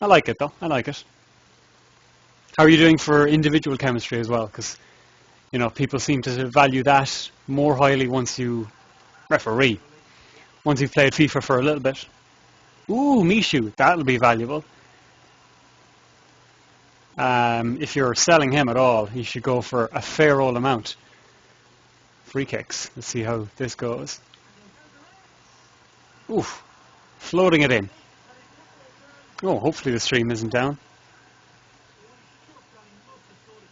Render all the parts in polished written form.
I like it though. I like it. How are you doing for individual chemistry as well? Because people seem to value that more highly once you referee. Once you've played FIFA for a little bit. Ooh, Mishu, that'll be valuable. If you're selling him at all, you should go for a fair old amount. Free kicks. Let's see how this goes. Oof, floating it in. Oh, hopefully the stream isn't down.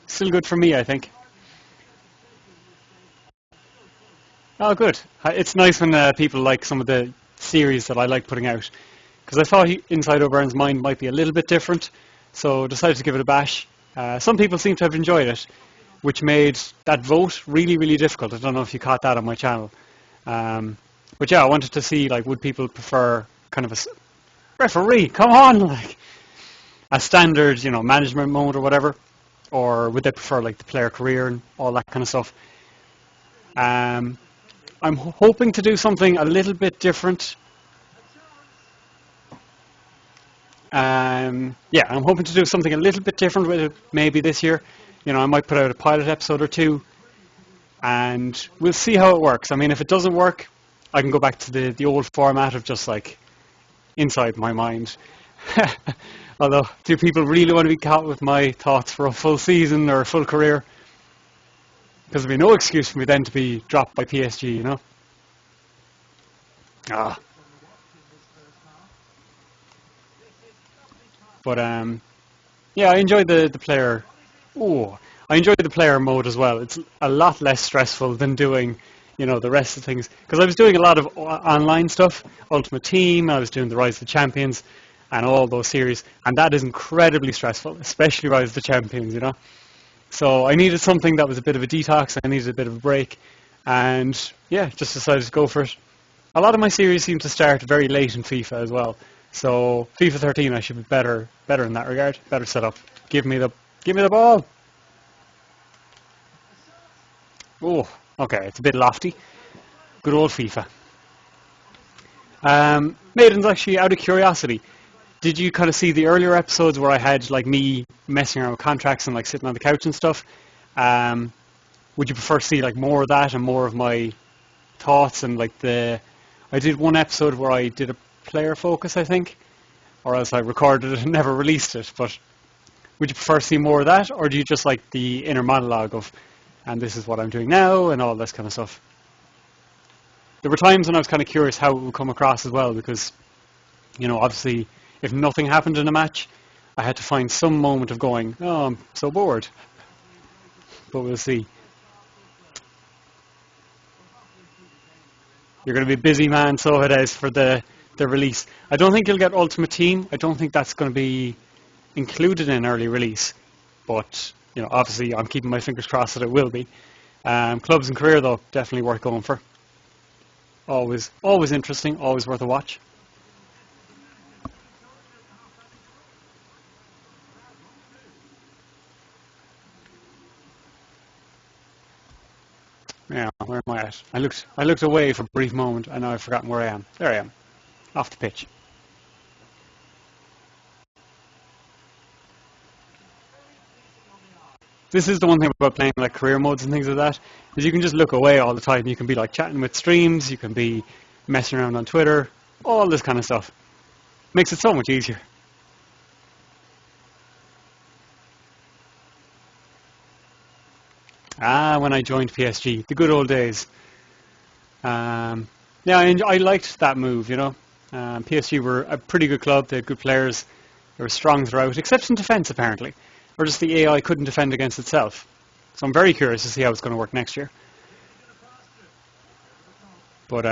Still good for me, I think. Oh, good. It's nice when people like some of the series that I like putting out. Because I thought Inside O'Brien's Mind might be a little bit different, so decided to give it a bash. Some people seem to have enjoyed it, which made that vote really, really difficult. I don't know if you caught that on my channel. But yeah, I wanted to see, like, would people prefer kind of a referee? Come on, like a standard, management mode or whatever, or would they prefer like the player career and all that kind of stuff? I'm hoping to do something a little bit different. Yeah, I'm hoping to do something a little bit different with it maybe this year. I might put out a pilot episode or two, and we'll see how it works. I mean, if it doesn't work, I can go back to the old format of just like Inside my mind. Although, do people really want to be caught with my thoughts for a full season or a full career? Because there'd be no excuse for me then to be dropped by PSG, Ah. But yeah, I enjoyed the player. Oh, I enjoyed the player mode as well. It's a lot less stressful than doing, the rest of the things. Because I was doing a lot of online stuff, Ultimate Team. I was doing the Rise of the Champions, and all those series, and that is incredibly stressful, especially Rise of the Champions. So I needed something that was a bit of a detox. I needed a bit of a break, and yeah, just decided to go for it. A lot of my series seem to start very late in FIFA as well. So FIFA 13, I should be better in that regard. Better set up. Give me the ball. Oh, okay, it's a bit lofty. Good old FIFA. Maidens, actually, out of curiosity, did you kind of see the earlier episodes where I had like me messing around with contracts and like sitting on the couch and stuff? Would you prefer to see like more of that and more of my thoughts and like I did one episode where I did a player focus, I think, or else I recorded it and never released it. But would you prefer to see more of that, or do you just like the inner monologue of, and this is what I'm doing now, and all this kind of stuff? There were times when I was kind of curious how it would come across as well, because, obviously, if nothing happened in a match, I had to find some moment of going, oh, I'm so bored. But we'll see. You're going to be a busy man, so it is, for the release. I don't think you'll get Ultimate Team. I don't think that's going to be included in early release. But, obviously I'm keeping my fingers crossed that it will be. Clubs and career, though, definitely worth going for. Always interesting, always worth a watch. Yeah, where am I at? I looked away for a brief moment, and now I've forgotten where I am. There I am, off the pitch. This is the one thing about playing like career modes and things like that, is you can just look away all the time. You can be like chatting with streams, you can be messing around on Twitter, all this kind of stuff. Makes it so much easier. Ah, when I joined PSG, the good old days. Yeah, I liked that move, PSG were a pretty good club, they had good players, they were strong throughout, except in defence apparently. Or just the AI couldn't defend against itself. So I'm very curious to see how it's going to work next year. But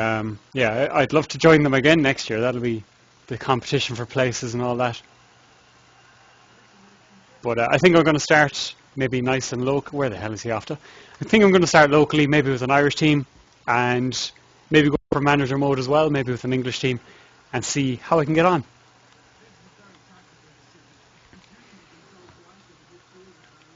yeah, I'd love to join them again next year. That'll be the competition for places and all that. But I think I'm going to start maybe nice and local. Where the hell is he after? I think I'm going to start locally, maybe with an Irish team, and maybe go for manager mode as well, maybe with an English team, and see how I can get on.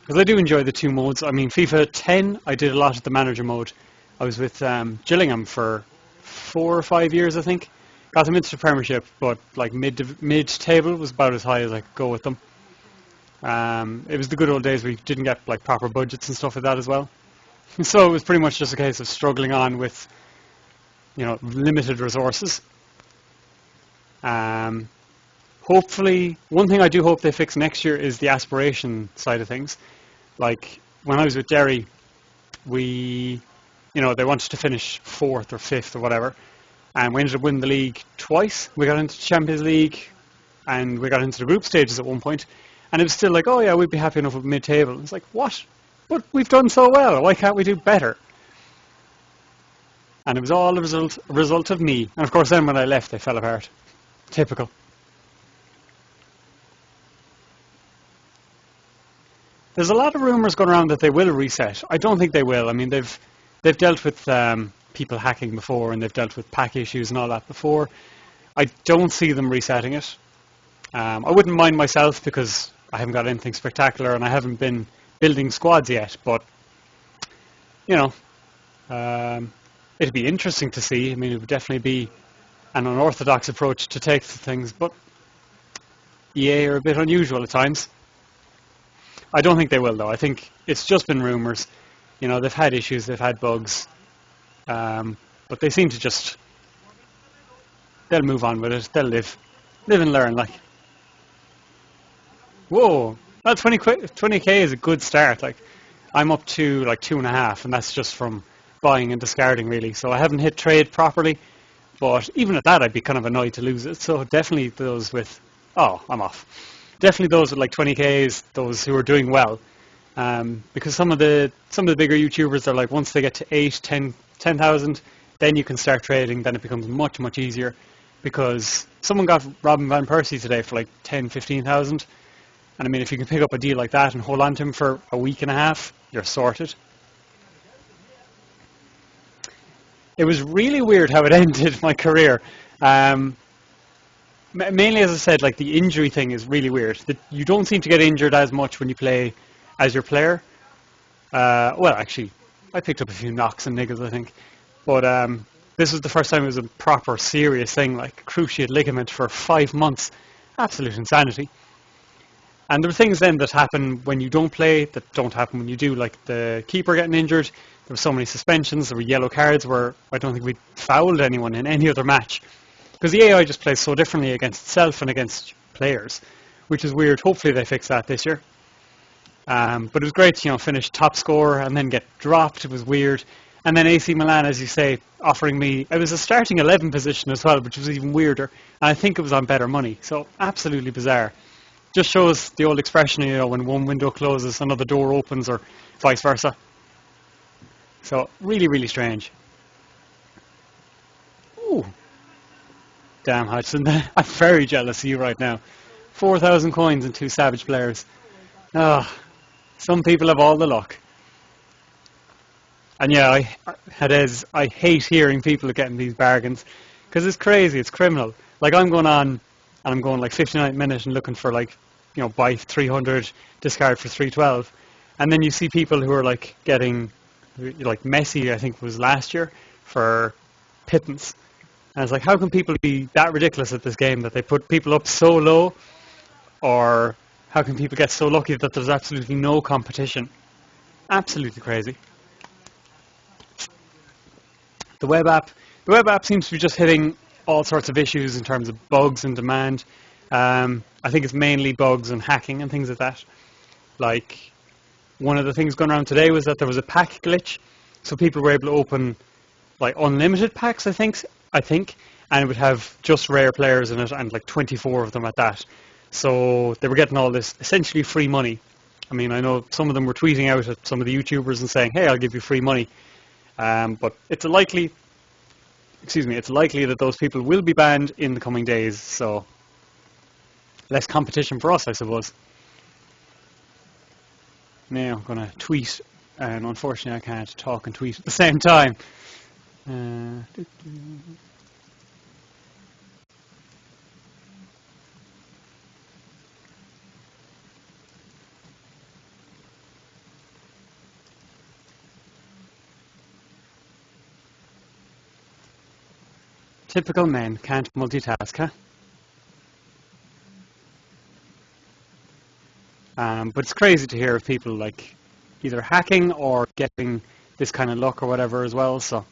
Because I do enjoy the two modes. I mean, FIFA 10, I did a lot of the manager mode. I was with Gillingham for 4 or 5 years, I think. got them into the Premiership, but like mid table was about as high as I could go with them. It was the good old days where you didn't get like proper budgets and stuff like that as well. So it was pretty much just a case of struggling on with, limited resources. Um, Hopefully, one thing I do hope they fix next year is the aspiration side of things. Like when I was with Derry, we, they wanted to finish fourth or fifth or whatever, and we ended up winning the league twice. We got into the Champions League, and we got into the group stages at one point, and it was still like, oh yeah, we'd be happy enough with mid-table. It's like, what? But we've done so well. Why can't we do better? And it was all a result of me. And of course, then when I left, they fell apart. Typical. There's a lot of rumours going around that they will reset. I don't think they will. I mean, they've dealt with people hacking before, and they've dealt with pack issues and all that before. I don't see them resetting it. I wouldn't mind myself because I haven't got anything spectacular and I haven't been building squads yet. But it'd be interesting to see. I mean, it would definitely be an unorthodox approach to take to things, but EA are a bit unusual at times. I don't think they will, though. I think it's just been rumours. They've had issues, they've had bugs, but they seem to they'll move on with it. They'll live and learn. Like, whoa, well, 20k is a good start. Like, I'm up to like 2.5, and that's just from buying and discarding, really. So I haven't hit trade properly, but even at that, I'd be kind of annoyed to lose it. So definitely those with, oh, I'm off. Definitely those with like 20Ks, those who are doing well, because some of the bigger YouTubers are like, once they get to 8, 10,000, then you can start trading. Then it becomes much, much easier, because someone got Robin van Persie today for like 10, 15,000, and I mean, if you can pick up a deal like that and hold on to him for a week and a half, you're sorted. It was really weird how it ended my career. Mainly, as I said, like the injury thing is really weird. That you don't seem to get injured as much when you play as your player. Well, actually, I picked up a few knocks and niggles, I think. But this was the first time it was a proper serious thing, like cruciate ligament for 5 months. Absolute insanity. And there were things then that happen when you don't play that don't happen when you do, like the keeper getting injured. There were so many suspensions, there were yellow cards where I don't think we fouled anyone in any other match. Because the AI just plays so differently against itself and against players, which is weird. Hopefully they fix that this year. But it was great to finish top scorer and then get dropped. It was weird. And then AC Milan, as you say, offering me, it was a starting 11 position as well, which was even weirder. And I think it was on better money. So absolutely bizarre. Just shows the old expression, when one window closes, another door opens, or vice versa. So really, really strange. Ooh. Damn, Hudson. I'm very jealous of you right now. 4,000 coins and 2 savage players. Ah, some people have all the luck. And yeah, I hate hearing people getting these bargains, because it's crazy, it's criminal. Like, I'm going on, and I'm going like 59 minutes and looking for like, buy 300, discard for 312. And then you see people who are like getting, like Messi, I think was last year, for pittance. And it's like, how can people be that ridiculous at this game that they put people up so low? Or how can people get so lucky that there's absolutely no competition? Absolutely crazy. The web app seems to be just hitting all sorts of issues in terms of bugs and demand. I think it's mainly bugs and hacking and things like that. Like, one of the things going around today was that there was a pack glitch, so people were able to open like unlimited packs, I think, and it would have just rare players in it, and like 24 of them at that. So they were getting all this essentially free money. I mean, I know some of them were tweeting out at some of the YouTubers and saying, "Hey, I'll give you free money," but it's likely that those people will be banned in the coming days. So less competition for us, I suppose. Now I'm going to tweet, and unfortunately I can't talk and tweet at the same time. Typical men can't multitask, huh? But it's crazy to hear of people like either hacking or getting this kind of luck or whatever as well. So,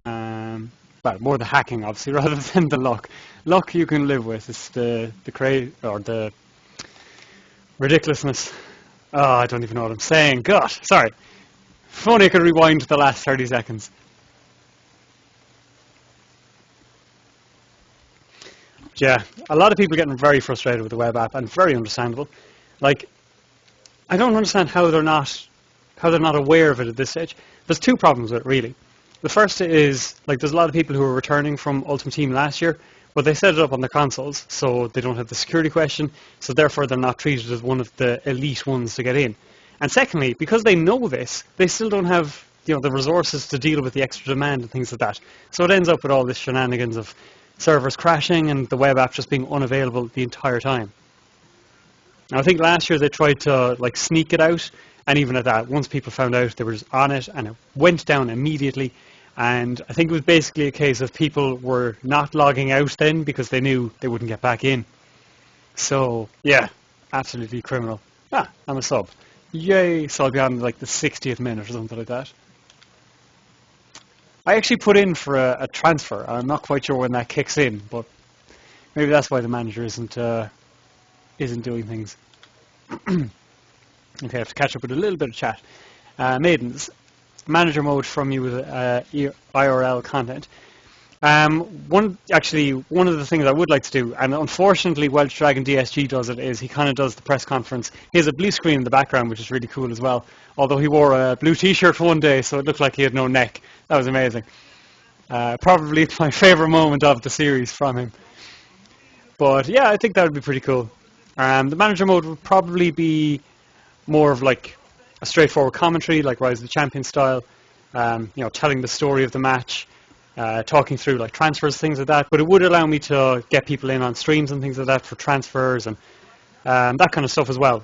well, more the hacking obviously rather than the luck. Luck you can live with. It's the or the ridiculousness. Oh, I don't even know what I'm saying. God, sorry. If only I could rewind the last 30 seconds. Yeah, a lot of people getting very frustrated with the web app, and very understandable. Like, I don't understand how they're not aware of it at this stage. There's two problems with it really. The first is like there's a lot of people who are returning from Ultimate Team last year, but they set it up on their consoles, so they don't have the security question, so therefore they're not treated as one of the elite ones to get in. And secondly, because they know this, they still don't have the resources to deal with the extra demand and things like that. So it ends up with all this shenanigans of servers crashing and the web app just being unavailable the entire time. Now, I think last year they tried to like sneak it out, and even at that, once people found out, they were just on it, and it went down immediately. And I think it was basically a case of people were not logging out then because they knew they wouldn't get back in. So yeah, absolutely criminal. Ah, I'm a sub. Yay! So I'll be on like the 60th minute or something like that. I actually put in for a transfer. I'm not quite sure when that kicks in, but maybe that's why the manager isn't doing things. Okay, I have to catch up with a little bit of chat. Maidens, manager mode from you with IRL content. One of the things I would like to do, and unfortunately Welsh Dragon DSG does it, is he kind of does the press conference. He has a blue screen in the background, which is really cool as well. Although he wore a blue t-shirt for one day, so it looked like he had no neck. That was amazing. Probably my favourite moment of the series from him. But yeah, I think that would be pretty cool. The manager mode would probably be more of like a straightforward commentary, like Rise of the Champion style. Telling the story of the match, talking through like transfers, things like that. But it would allow me to get people in on streams and things like that for transfers and that kind of stuff as well.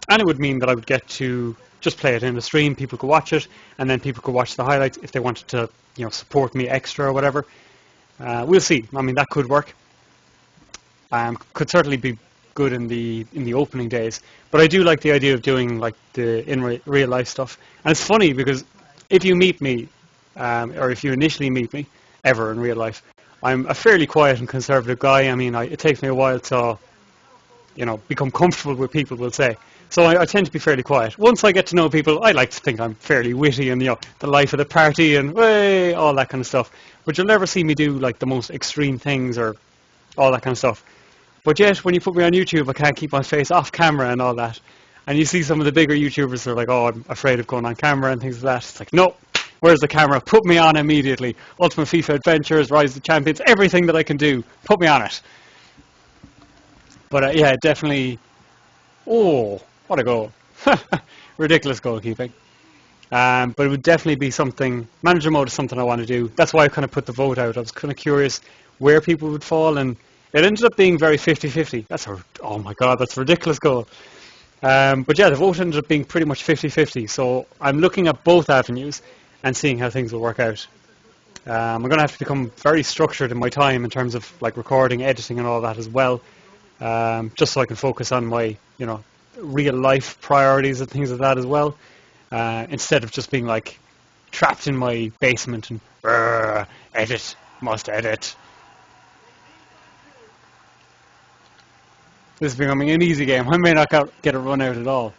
And it would mean that I would get to just play it in the stream. People could watch it, and then people could watch the highlights if they wanted to, support me extra or whatever. We'll see. I mean, that could work. Could certainly be good in the opening days. But I do like the idea of doing like the real life stuff. And it's funny because if you meet me, or if you initially meet me ever in real life, I'm a fairly quiet and conservative guy. I mean, it takes me a while to, become comfortable with people, we'll say. So I tend to be fairly quiet. Once I get to know people, I like to think I'm fairly witty and, the life of the party and way, all that kind of stuff. But you'll never see me do like the most extreme things or all that kind of stuff. But yet, when you put me on YouTube, I can't keep my face off camera and all that. And you see some of the bigger YouTubers that are like, oh, I'm afraid of going on camera and things like that. It's like, no, where's the camera? Put me on immediately. Ultimate FIFA Adventures, Rise of the Champions, everything that I can do, put me on it. But yeah, definitely. Oh, what a goal. Ridiculous goalkeeping. But it would definitely be something, manager mode is something I want to do. That's why I kind of put the vote out. I was kind of curious where people would fall, and it ended up being very 50-50. Oh my god, that's a ridiculous goal. But yeah, the vote ended up being pretty much 50-50. So I'm looking at both avenues and seeing how things will work out. I'm going to have to become very structured in my time in terms of like recording, editing and all that as well. Just so I can focus on my, real life priorities and things like that as well. Instead of just being like trapped in my basement and edit, must edit. This is becoming an easy game. I may not get a run out at all.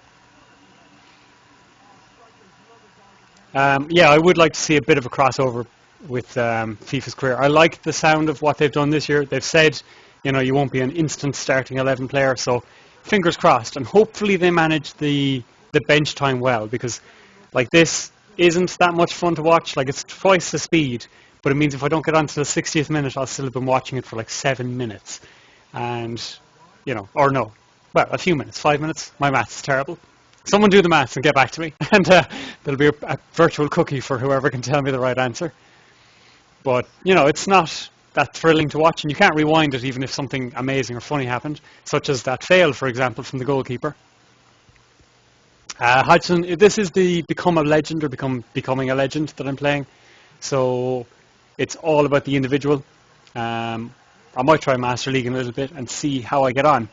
Yeah, I would like to see a bit of a crossover with FIFA's career. I like the sound of what they've done this year. They've said, you won't be an instant starting 11 player, so fingers crossed. And hopefully they manage the bench time well, because like this isn't that much fun to watch. Like it's twice the speed, but it means if I don't get onto the 60th minute, I'll still have been watching it for like 7 minutes. And, or no, well, a few minutes, 5 minutes. My maths is terrible. Someone do the maths and get back to me, and there'll be a virtual cookie for whoever can tell me the right answer. But, it's not that thrilling to watch, and you can't rewind it even if something amazing or funny happened, such as that fail, for example, from the goalkeeper. Hodgson, this is the Become a Legend or Becoming a Legend that I'm playing. So it's all about the individual. I might try Master League in a little bit and see how I get on.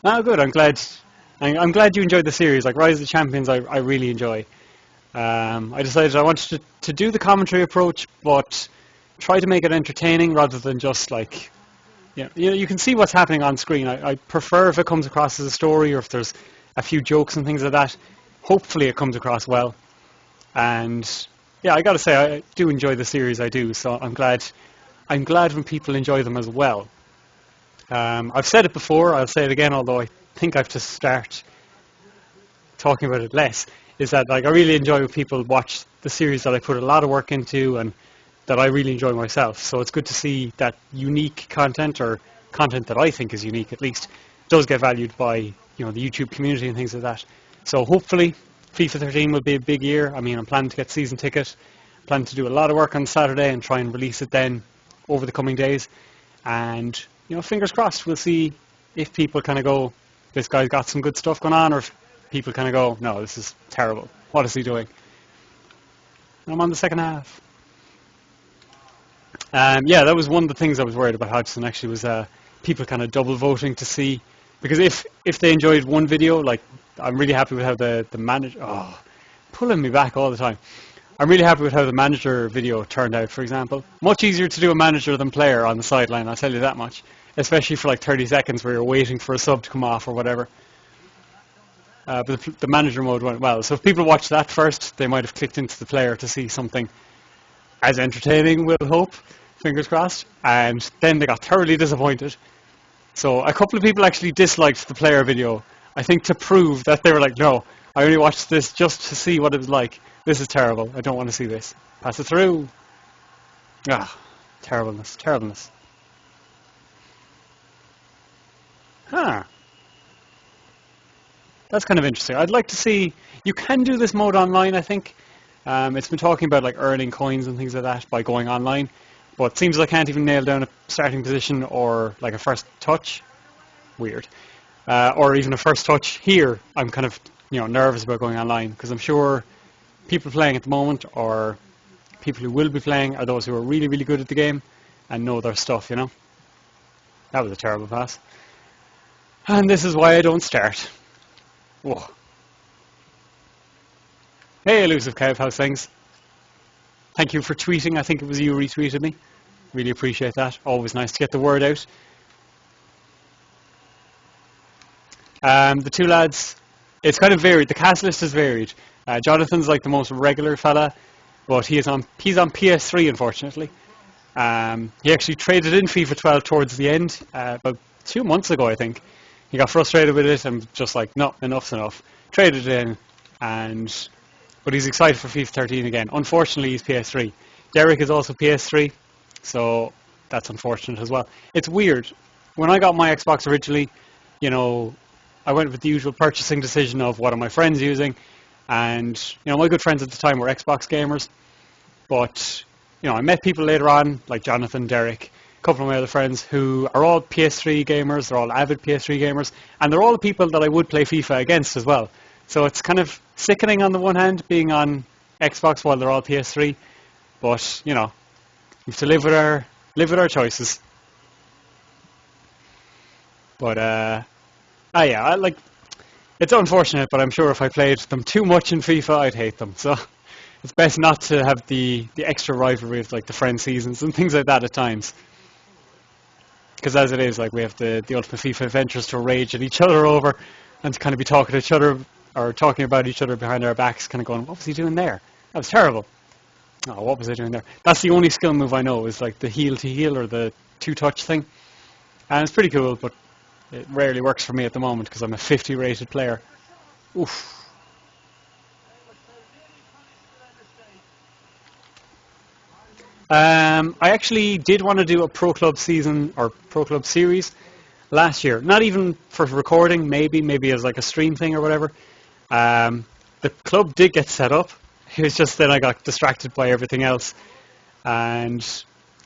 Oh, good. I'm glad you enjoyed the series. Like Rise of the Champions, I really enjoy. I decided I wanted to do the commentary approach, but try to make it entertaining rather than just like, you can see what's happening on screen. I prefer if it comes across as a story or if there's a few jokes and things like that. Hopefully it comes across well. And yeah, I got to say I do enjoy the series. I do. So I'm glad when people enjoy them as well. I've said it before. I'll say it again. Although I think I have to start talking about it less. Is that like I really enjoy when people watch the series that I put a lot of work into and that I really enjoy myself. So it's good to see that unique content, or content that I think is unique at least, does get valued by the YouTube community and things like that. So hopefully FIFA 13 will be a big year. I mean, I'm planning to get season ticket, planning to do a lot of work on Saturday and try and release it then over the coming days. And fingers crossed, we'll see if people kind of go, this guy's got some good stuff going on, or if people kind of go, no, this is terrible. What is he doing? I'm on the second half. Yeah, that was one of the things I was worried about Hodgson actually, was people kind of double voting to see, because if they enjoyed one video, like I'm really happy with how the manager, pulling me back all the time. I'm really happy with how the manager video turned out, for example. Much easier to do a manager than player on the sideline, I'll tell you that much. Especially for like 30 seconds where you're waiting for a sub to come off or whatever. But the manager mode went well. So if people watch that first, they might have clicked into the player to see something as entertaining, we'll hope, fingers crossed. And then they got thoroughly disappointed. So a couple of people actually disliked the player video, I think to prove that they were like, no, I only watched this just to see what it was like. This is terrible. I don't want to see this. Pass it through. Terribleness, terribleness. Huh. That's kind of interesting. I'd like to see, you can do this mode online, I think. It's been talking about like earning coins and things like that by going online, but it seems I can't even nail down a starting position or like a first touch. Weird. Or even a first touch here. I'm kind of nervous about going online, because I'm sure people playing at the moment, or people who will be playing, are those who are really, really good at the game and know their stuff, That was a terrible pass. And this is why I don't start. Whoa. Hey, Elusive Kev, how's things? Thank you for tweeting. I think it was you who retweeted me. Really appreciate that. Always nice to get the word out. The two lads, it's kind of varied. The cast list is varied. Jonathan's like the most regular fella, but he's on PS3, unfortunately. He actually traded in FIFA 12 towards the end, about 2 months ago, I think. He got frustrated with it and just like, no, enough's enough. Traded it in, but he's excited for FIFA 13 again. Unfortunately, he's PS3. Derek is also PS3, so that's unfortunate as well. It's weird. When I got my Xbox originally, I went with the usual purchasing decision of what are my friends using, and my good friends at the time were Xbox gamers, but I met people later on like Jonathan, Derek, a couple of my other friends who are all PS3 gamers. They're all avid PS3 gamers, and they're all the people that I would play FIFA against as well. So it's kind of sickening on the one hand being on Xbox while they're all PS3, but we have to live with our choices. But yeah, it's unfortunate, but I'm sure if I played them too much in FIFA, I'd hate them. So it's best not to have the extra rivalry of like the friend seasons and things like that at times. Because as it is, like we have the Ultimate FIFA Adventures to rage at each other over, and to kind of be talking to each other or talking about each other behind our backs, kind of going, what was he doing there? That was terrible. Oh, what was I doing there? That's the only skill move I know, is like the heel to heel or the two-touch thing. And it's pretty cool, but it rarely works for me at the moment because I'm a 50 rated player. Oof. I actually did want to do a Pro Club season or Pro Club series last year. Not even for recording, maybe as like a stream thing or whatever. The club did get set up. It was just then I got distracted by everything else. And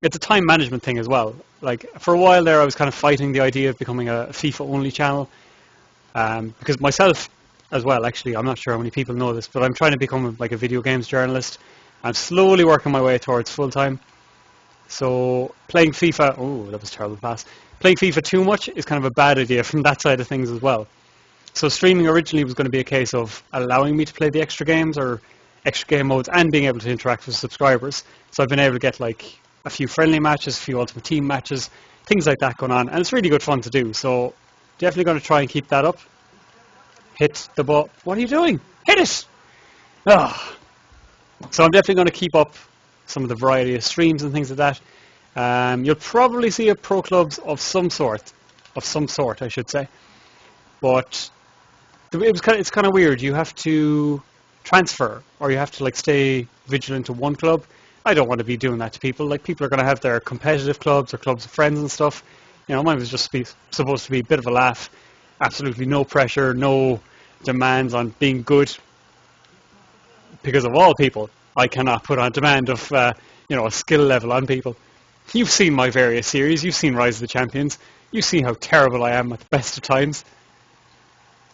it's a time management thing as well. Like for a while there I was kind of fighting the idea of becoming a FIFA only channel. Because myself, as well. Actually, I'm not sure how many people know this, but I'm trying to become like a video games journalist. I'm slowly working my way towards full time. So playing FIFA, oh, that was a terrible pass. Playing FIFA too much is kind of a bad idea from that side of things as well. So streaming originally was going to be a case of allowing me to play the extra games or extra game modes and being able to interact with subscribers. So I've been able to get like a few friendly matches, a few Ultimate Team matches, things like that going on, and it's really good fun to do. So definitely going to try and keep that up. Hit the ball. What are you doing? Hit it! Ah. So I'm definitely going to keep up some of the variety of streams and things like that. You'll probably see a pro clubs of some sort, I should say. But it's kind of weird. You have to transfer, or you have to like stay vigilant to one club. I don't want to be doing that to people. Like, people are going to have their competitive clubs or clubs of friends and stuff. You know, mine was just supposed to be a bit of a laugh. Absolutely no pressure, no demands on being good. Because of all people, I cannot put on demand of a skill level on people. You've seen my various series. You've seen Rise of the Champions. You've seen how terrible I am at the best of times.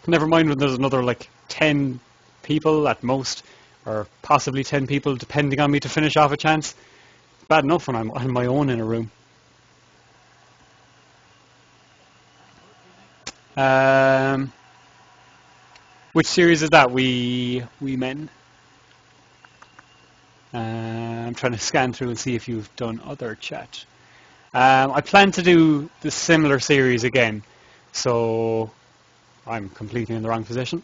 Never mind when there's another like 10 people at most, or possibly 10 people depending on me to finish off a chance. Bad enough when I'm on my own in a room. Which series is that? We Men. I'm trying to scan through and see if you've done other chat. I plan to do the similar series again, so I'm completely in the wrong position.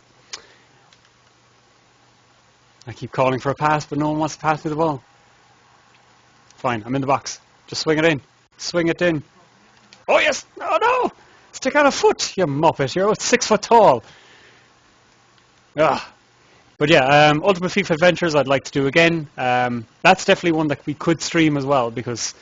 I keep calling for a pass, but no one wants to pass me the ball. Fine, I'm in the box. Just swing it in. Swing it in. Oh yes! Oh no! Stick out a foot, you muppet. You're 6 foot tall. Ugh. But yeah, Ultimate FIFA Adventures I'd like to do again. That's definitely one that we could stream as well, because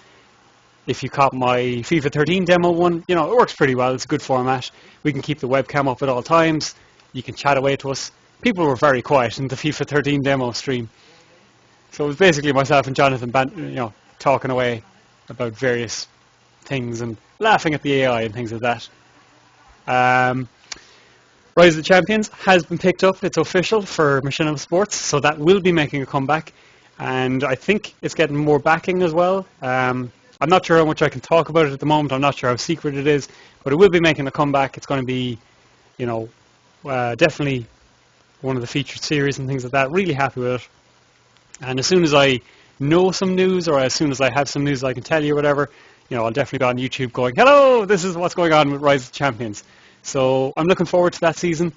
if you caught my FIFA 13 demo one, it works pretty well. It's a good format. We can keep the webcam up at all times. You can chat away to us. People were very quiet in the FIFA 13 demo stream. So it was basically myself and Jonathan talking away about various things and laughing at the AI and things like that. Rise of the Champions has been picked up. It's official for Machinima Sports, so that will be making a comeback. And I think it's getting more backing as well. I'm not sure how much I can talk about it at the moment. I'm not sure how secret it is, but it will be making a comeback. It's going to be, definitely one of the featured series and things like that. Really happy with it. And as soon as I know some news, or as soon as I have some news I can tell you, or whatever, I'll definitely go on YouTube going, hello, this is what's going on with Rise of the Champions. So I'm looking forward to that season.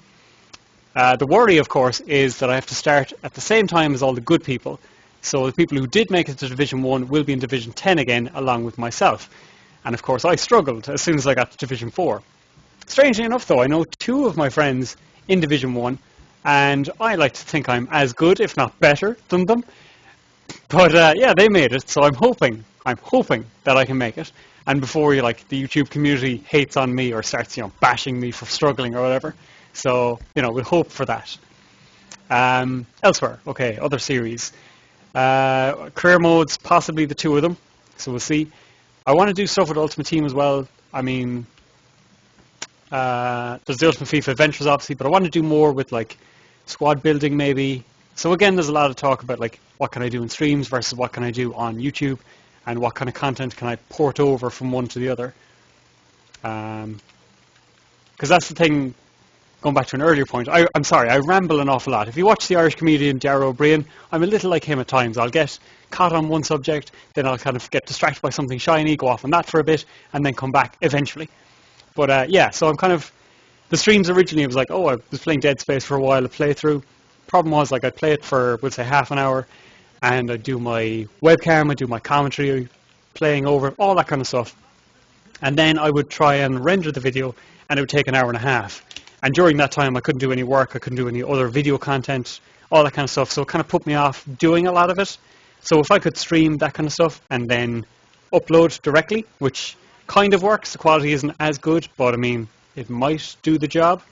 The worry, of course, is that I have to start at the same time as all the good people. So the people who did make it to Division 1 will be in Division 10 again, along with myself. And of course, I struggled as soon as I got to Division 4. Strangely enough, though, I know 2 of my friends in Division 1, and I like to think I'm as good, if not better, than them. But yeah, they made it, so I'm hoping that I can make it. And before the YouTube community hates on me or starts bashing me for struggling or whatever. So we'll hope for that. Elsewhere, okay, other series. Career modes, possibly the 2 of them. So we'll see. I want to do stuff with Ultimate Team as well. I mean, there's the Ultimate FIFA Adventures obviously, but I want to do more with squad building maybe. So again, there's a lot of talk about what can I do in streams versus what can I do on YouTube, and what kind of content can I port over from one to the other. Because that's the thing, going back to an earlier point, I'm sorry, I ramble an awful lot. If you watch the Irish comedian Darragh O'Brien, I'm a little like him at times. I'll get caught on one subject, then I'll kind of get distracted by something shiny, go off on that for a bit, and then come back eventually. But yeah, so I'm kind of, the streams originally, it was like, oh, I was playing Dead Space for a while, a playthrough. Problem was, I'd play it for, we'll say, half an hour, and I'd do my webcam, I'd do my commentary, playing over, all that kind of stuff. And then I would try and render the video, and it would take an hour and a half. And during that time, I couldn't do any work, I couldn't do any other video content, all that kind of stuff. So it kind of put me off doing a lot of it. So if I could stream that kind of stuff and then upload directly, which kind of works, the quality isn't as good, but I mean, it might do the job,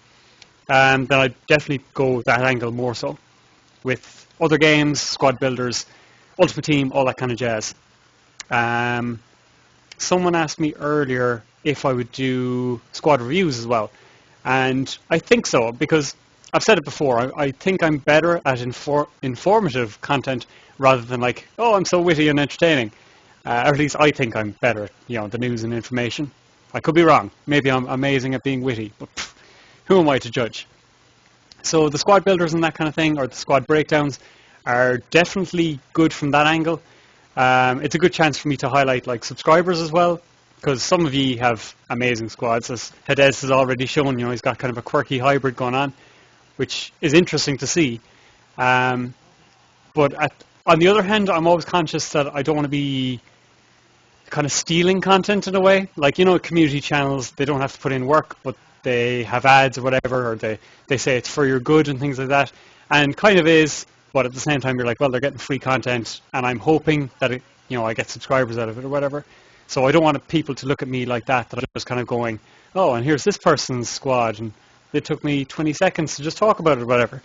then I'd definitely go that angle more so. With other games, squad builders, Ultimate Team, all that kind of jazz. Someone asked me earlier if I would do squad reviews as well. And I think so, because I've said it before. I think I'm better at informative content rather than like, oh, I'm so witty and entertaining. Or at least I think I'm better at, the news and information. I could be wrong. Maybe I'm amazing at being witty, but who am I to judge? So the squad builders and that kind of thing, or the squad breakdowns, are definitely good from that angle. It's a good chance for me to highlight like subscribers as well, because some of you have amazing squads, as Hades has already shown. He's got kind of a quirky hybrid going on, which is interesting to see. But on the other hand, I'm always conscious that I don't want to be kind of stealing content in a way. Like, community channels, they don't have to put in work, but they have ads or whatever, or they say it's for your good and things like that. And kind of is, but at the same time, you're like, well, they're getting free content, and I'm hoping that I get subscribers out of it or whatever. So I don't want people to look at me like that I'm just kind of going, oh, and here's this person's squad, and it took me 20 seconds to just talk about it or whatever.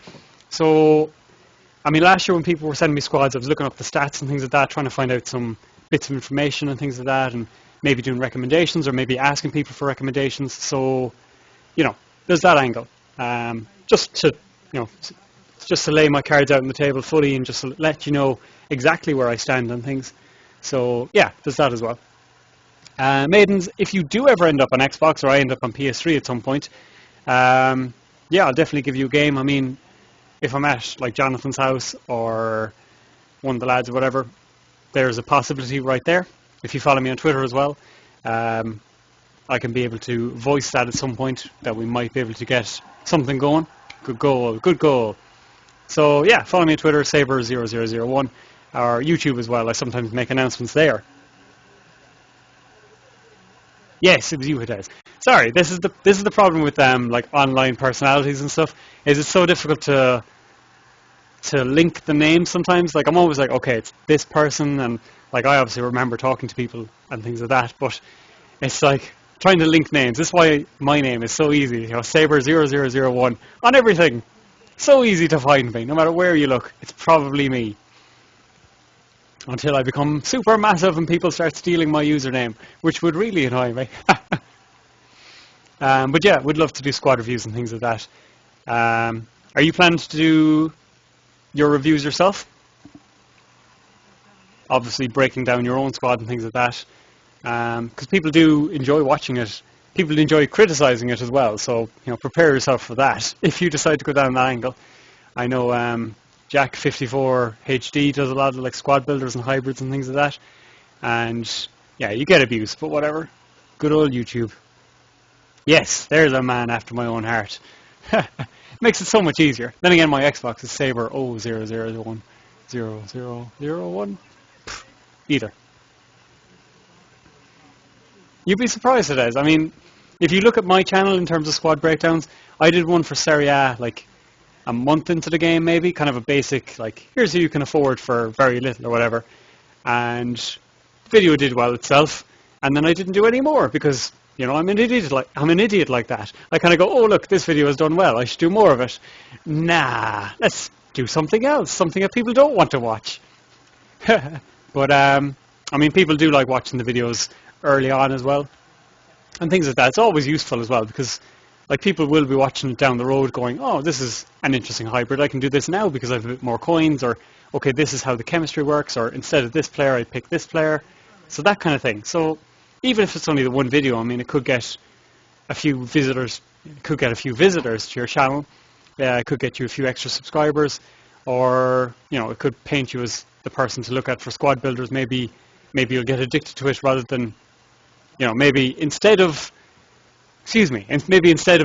So, I mean, last year when people were sending me squads, I was looking up the stats and things like that, trying to find out some bits of information and things like that, and maybe doing recommendations or maybe asking people for recommendations. So, there's that angle. Just to lay my cards out on the table fully and just to let you know exactly where I stand on things. So, yeah, there's that as well. Maidens, if you do ever end up on Xbox, or I end up on PS3 at some point, yeah, I'll definitely give you a game. I mean, if I'm at like Jonathan's house or one of the lads or whatever, there's a possibility right there. If you follow me on Twitter as well, I can be able to voice that at some point, that we might be able to get something going. Good goal, good goal. So yeah, follow me on Twitter, Saber0001, or YouTube as well. I sometimes make announcements there. Yes, it was you, Hades. Sorry, this is the problem with like online personalities and stuff. Is it's so difficult to link the names sometimes. Like I'm always like, okay, it's this person, and like I obviously remember talking to people and things like that, but it's like trying to link names. This is why my name is so easy. Saber0001 on everything. So easy to find me, no matter where you look. It's probably me. Until I become super massive and people start stealing my username, which would really annoy me. But yeah, we'd love to do squad reviews and things like that. Are you planning to do your reviews yourself? Obviously breaking down your own squad and things like that. Because people do enjoy watching it. People enjoy criticizing it as well. So, prepare yourself for that if you decide to go down that angle. I know Jack54 HD does a lot of like squad builders and hybrids and things like that. And yeah, you get abuse, but whatever. Good old YouTube. Yes, there's a man after my own heart. Makes it so much easier. Then again, my Xbox is Saber 0001 0001. Either. You'd be surprised it is. I mean, if you look at my channel in terms of squad breakdowns, I did one for Serie A like a month into the game maybe, kind of a basic, like, here's who you can afford for very little or whatever. And the video did well itself, and then I didn't do any more because, I'm an idiot like that. I kind of go, oh look, this video has done well, I should do more of it. Nah, let's do something else, something that people don't want to watch. But, I mean, people do like watching the videos early on as well, and things like that. It's always useful as well because like people will be watching it down the road going, oh, this is an interesting hybrid, I can do this now because I have a bit more coins, or okay, this is how the chemistry works, or instead of this player I pick this player. So that kind of thing. So even if it's only the one video, I mean, it could get a few visitors, to your channel. It could get you a few extra subscribers, or it could paint you as the person to look at for squad builders. Maybe you'll get addicted to it rather than, maybe instead of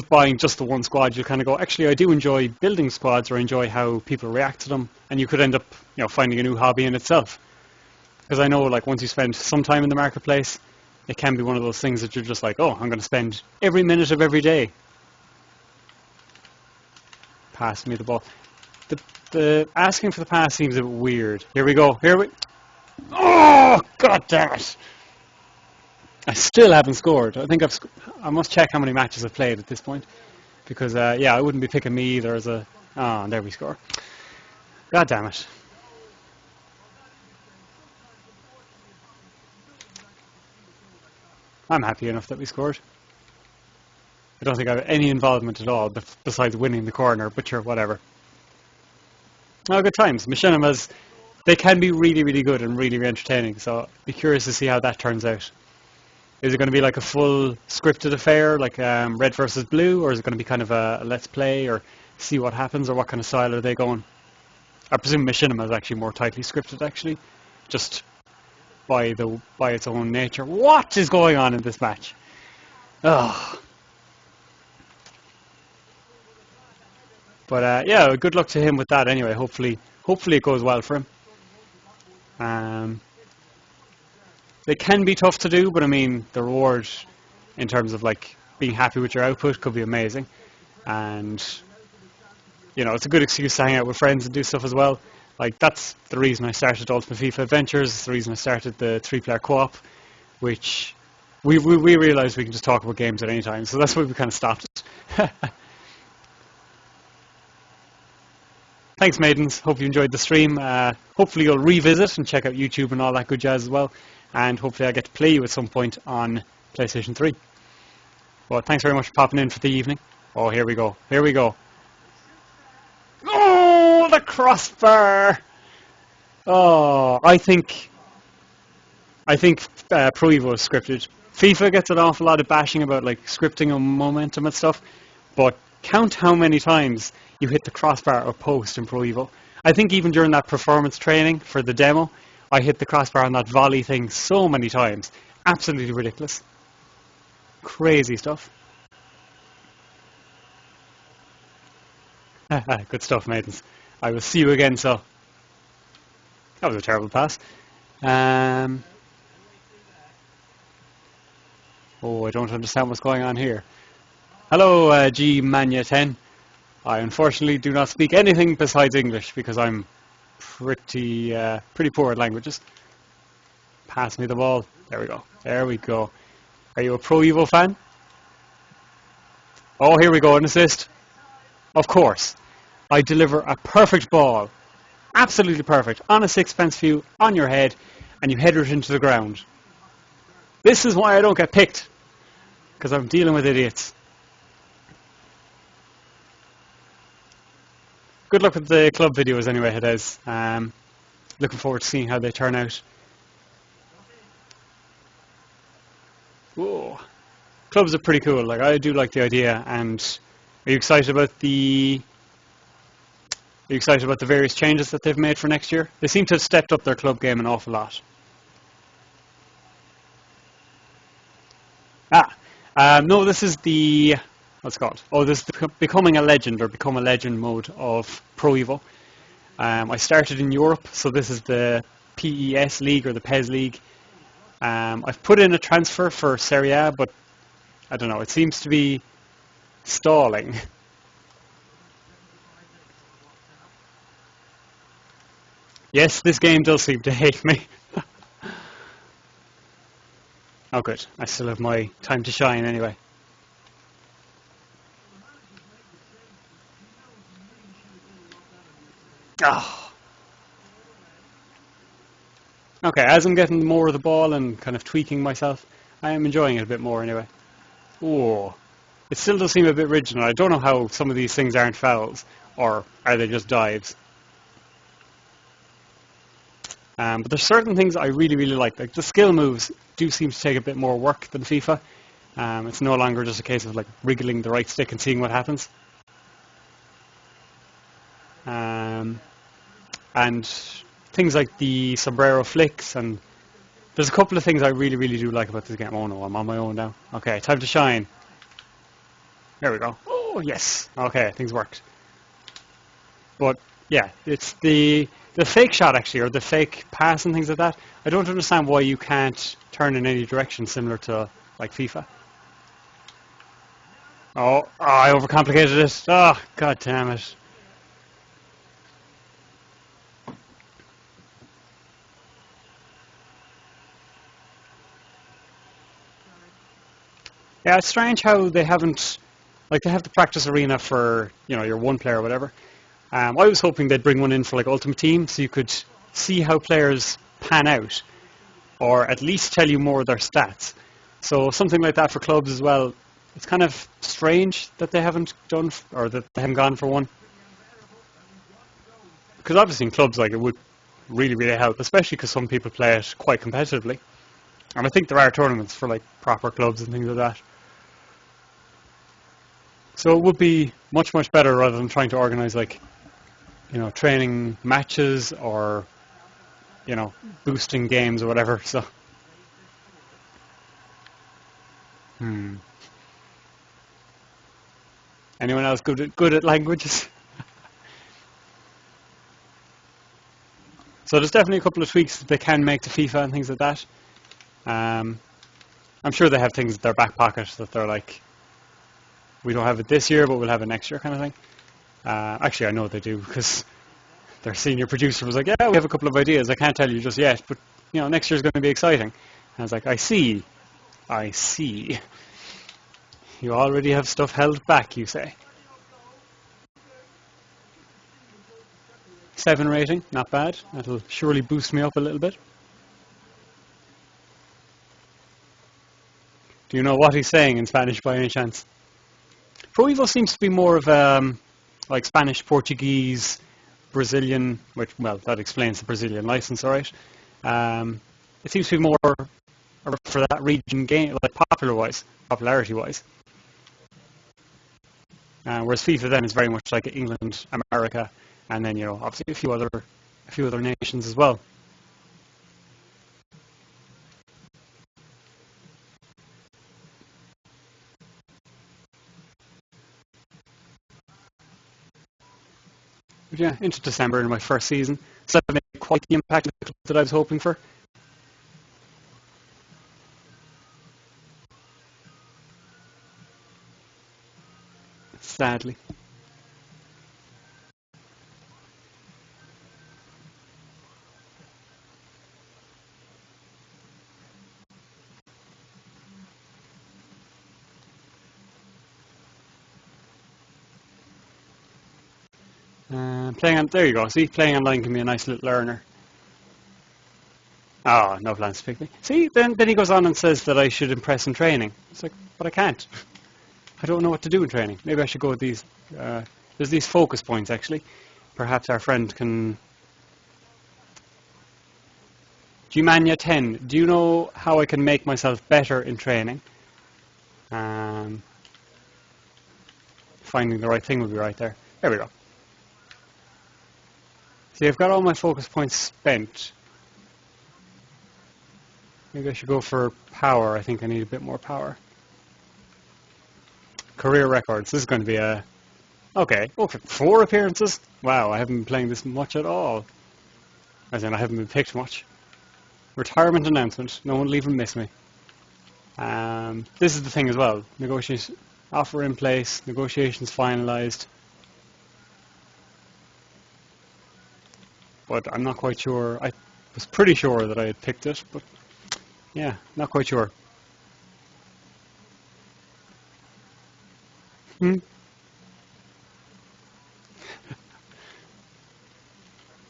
buying just the one squad, you'll kind of go, actually, I do enjoy building squads, or enjoy how people react to them, and you could end up, finding a new hobby in itself. Because I know, like, once you spend some time in the marketplace, it can be one of those things that you're just like, oh, I'm going to spend every minute of every day. Pass me the ball. The asking for the pass seems a bit weird. Here we go. Oh, god damn it! I still haven't scored. I think I must check how many matches I've played at this point, because yeah, I wouldn't be picking me either as a. Oh, and there we score. God damn it! I'm happy enough that we scored. I don't think I have any involvement at all, besides winning the corner, but sure, whatever. Oh, good times. Machinimas, they can be really, really good and really, really entertaining, so be curious to see how that turns out. Is it going to be like a full scripted affair, like red versus blue, or is it going to be kind of a let's play, or see what happens, or what kind of style are they going? I presume Machinima is actually more tightly scripted, actually, just by its own nature. What is going on in this match? Oh. But yeah, good luck to him with that. Anyway, hopefully it goes well for him. They can be tough to do, but I mean, the reward in terms of like being happy with your output could be amazing, and it's a good excuse to hang out with friends and do stuff as well. Like that's the reason I started Ultimate FIFA Adventures. It's the reason I started the 3-player co-op, which we realised we can just talk about games at any time. So that's why we kind of stopped it. Thanks, maidens. Hope you enjoyed the stream. Hopefully you'll revisit and check out YouTube and all that good jazz as well. And hopefully I get to play you at some point on PlayStation 3. Well, thanks very much for popping in for the evening. Oh, here we go. Here we go. Oh, the crossbar! Oh, I think Pro Evo is scripted. FIFA gets an awful lot of bashing about like scripting and momentum and stuff, but count how many times you hit the crossbar or post in Pro Evo. I think even during that performance training for the demo, I hit the crossbar on that volley thing so many times. Absolutely ridiculous. Crazy stuff. Good stuff, maidens. I will see you again, so. That was a terrible pass. Oh, I don't understand what's going on here. Hello, G Mania 10. I unfortunately do not speak anything besides English because I'm pretty poor at languages. Pass me the ball. There we go. There we go. Are you a Pro Evo fan? Oh, here we go. An assist. Of course. I deliver a perfect ball. Absolutely perfect. On a sixpence view, on your head, and you header it into the ground. This is why I don't get picked. Because I'm dealing with idiots. Good luck with the club videos anyway, Hades. Looking forward to seeing how they turn out. Whoa. Clubs are pretty cool. Like I do like the idea. And are you excited about the various changes that they've made for next year? They seem to have stepped up their club game an awful lot. No, this is the what's it called? Oh, this is the Becoming a Legend or Become a Legend mode of Pro Evo. I started in Europe, so this is the PES League or the PES League. I've put in a transfer for Serie A, but I don't know, it seems to be stalling. Yes, this game does seem to hate me. Oh good, I still have my time to shine anyway. Oh. Okay, as I'm getting more of the ball and kind of tweaking myself, I am enjoying it a bit more anyway. Oh, it still does seem a bit rigid. I don't know how some of these things aren't fouls, or are they just dives. But there's certain things I really, really like. Like the skill moves do seem to take a bit more work than FIFA. It's no longer just a case of like wriggling the right stick and seeing what happens. And things like the sombrero flicks, and there's a couple of things I really, really do like about this game. Oh no, I'm on my own now. Okay, time to shine. There we go. Oh yes. Okay, things worked. But yeah, it's the fake shot actually, or the fake pass and things like that. I don't understand why you can't turn in any direction similar to like FIFA. Oh, I overcomplicated it. Oh, god damn it. Yeah, it's strange how they haven't, like they have the practice arena for, your one player or whatever. I was hoping they'd bring one in for like Ultimate Team so you could see how players pan out, or at least tell you more of their stats. So something like that for clubs as well. It's kind of strange that they haven't done or that they haven't gone for one. Because obviously in clubs like it would really really help, especially because some people play it quite competitively. And I think there are tournaments for like proper clubs and things like that. So it would be much much better rather than trying to organise like training matches or boosting games or whatever. So hmm. Anyone else good at languages? So there's definitely a couple of tweaks that they can make to FIFA and things like that. Um, I'm sure they have things in their back pocket that they're like, we don't have it this year, but we'll have it next year, kind of thing. Actually, I know they do because their senior producer was like, "Yeah, we have a couple of ideas. I can't tell you just yet, but next year's going to be exciting." And I was like, I see. You already have stuff held back, you say." 7 rating, not bad. That'll surely boost me up a little bit. Do you know what he's saying in Spanish by any chance? Pro Evo seems to be more of like Spanish, Portuguese, Brazilian, which, well, that explains the Brazilian license, alright. It seems to be more for that region game, like popularity-wise. Whereas FIFA then is very much like England, America, and then obviously a few other nations as well. But yeah, into December in my first season, so I've made quite the impact that I was hoping for. Sadly. There you go. See, playing online can be a nice little learner. Oh, no plans to pick me. See, then he goes on and says that I should impress in training. It's like, but I can't. I don't know what to do in training. Maybe I should go with these. There's these focus points actually. Perhaps our friend can. Gmania 10. Do you know how I can make myself better in training? Um, Finding the right thing will be right there. There we go. See, I've got all my focus points spent. Maybe I should go for power. I think I need a bit more power. Career records. This is going to be a... Okay, 4 appearances? Wow, I haven't been playing this much at all. As in, I haven't been picked much. Retirement announcement. No one will even miss me. This is the thing as well. Negotiation offer in place. Negotiations finalised. But I'm not quite sure. I was pretty sure that I had picked it, but yeah, not quite sure. Hmm?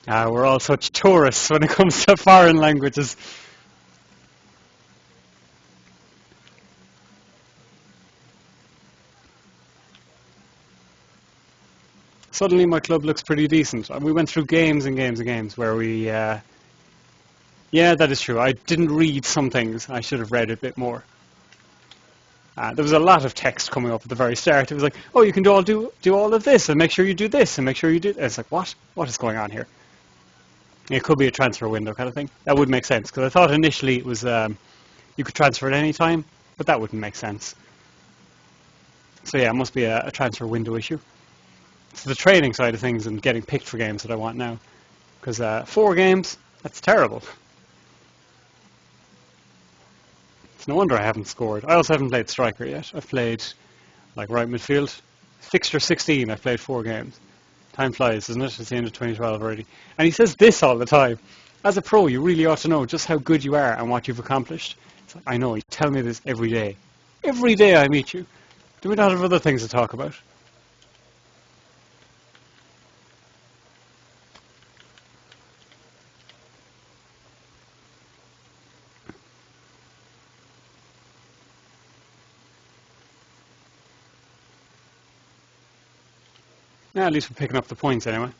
We're all such tourists when it comes to foreign languages. Suddenly my club looks pretty decent. We went through games and games and games where we... yeah, that is true. I didn't read some things. I should have read a bit more. There was a lot of text coming up at the very start. It was like, oh, you can do all of this, and make sure you do this, and make sure you do... It's like, what? What is going on here? It could be a transfer window kind of thing. That would make sense, because I thought initially it was you could transfer at any time, but that wouldn't make sense. So yeah, it must be a transfer window issue. It's the training side of things and getting picked for games that I want now. Because 4 games, that's terrible. It's no wonder I haven't scored. I also haven't played striker yet. I've played like right midfield. Fixture 16, I've played 4 games. Time flies, isn't it? It's the end of 2012 already. And he says this all the time. As a pro, you really ought to know just how good you are and what you've accomplished. It's like, I know, you tell me this every day. Every day I meet you. Do we not have other things to talk about? Yeah, at least we're picking up the points anyway.